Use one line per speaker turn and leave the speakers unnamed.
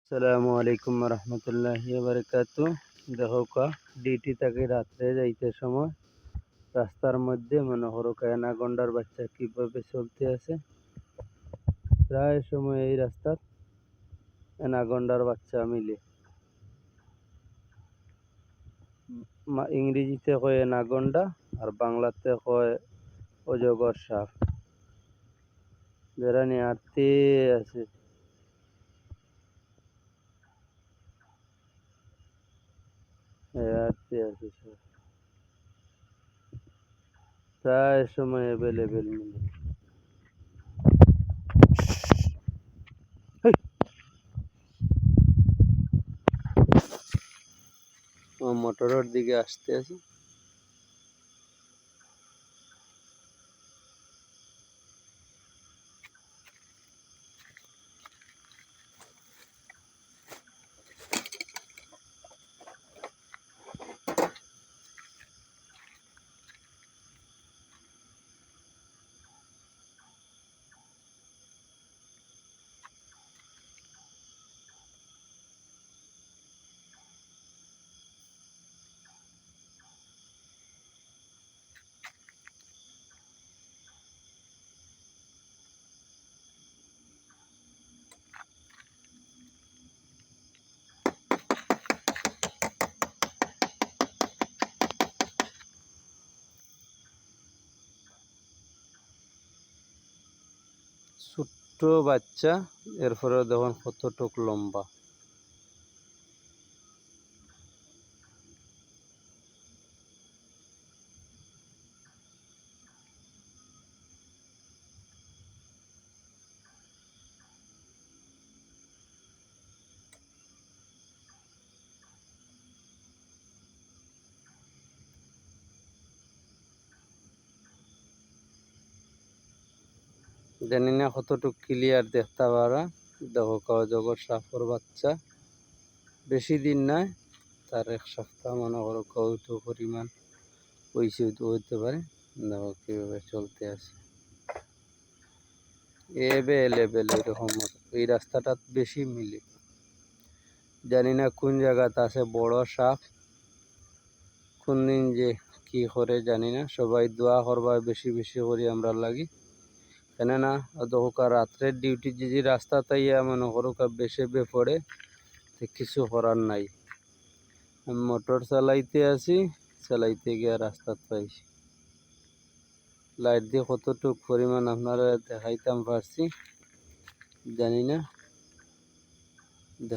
আসসালামু আলাইকুম রহমতুল্লাহি বারাকাতু। দেখো কা ডিউটি থেকে রাত্রে যাইতে সময় রাস্তার মধ্যে মনে করো অ্যানাকোন্ডার বাচ্চা কিভাবে চলতে আছে। প্রায় সময় এই রাস্তার অ্যানাকোন্ডার বাচ্চা মিলে। ইংরেজিতে কয় অ্যানাকোন্ডা আর বাংলাতে কয় অজগর সাপ। যারা নিয়ে হাঁটতে আছে হাঁটতে আছে সব। প্রায় সময় অ্যাভেলেবেল মিলে। মোটরের দিকে আসতে আছে। ছোট্ট বাচ্চা, এরপরে দেখুন কতটুক লম্বা। জানি না কতটুক ক্লিয়ার দেখতে পারা। দেখো অজগর সাপের বাচ্চা, বেশি দিন নাই, তার এক সপ্তাহ মনে করো কত পরিমাণ হয়েছে হইতে পারে। দেখো কিভাবে চলতে আছে এভেলেবেল। এরকম এই রাস্তাটা বেশি মিলে। জানি না কোন জায়গাতে আছে বড় সাপ, কোন দিন যে কি করে জানি না। সবাই দোয়া করবা বেশি বেশি করে আমরা লাগি, কেননা দোকা রাত্রের ডিউটি যদি রাস্তা তাইয়া মনে করো বেশি পড়ে তো কিছু করার নাই। আমি মোটর চালাইতে আছি, চালাইতে গিয়ে রাস্তা পাইছি। লাইট দিয়ে কতটুক পরিমাণ আপনারা দেখাইতাম পারছি জানি না।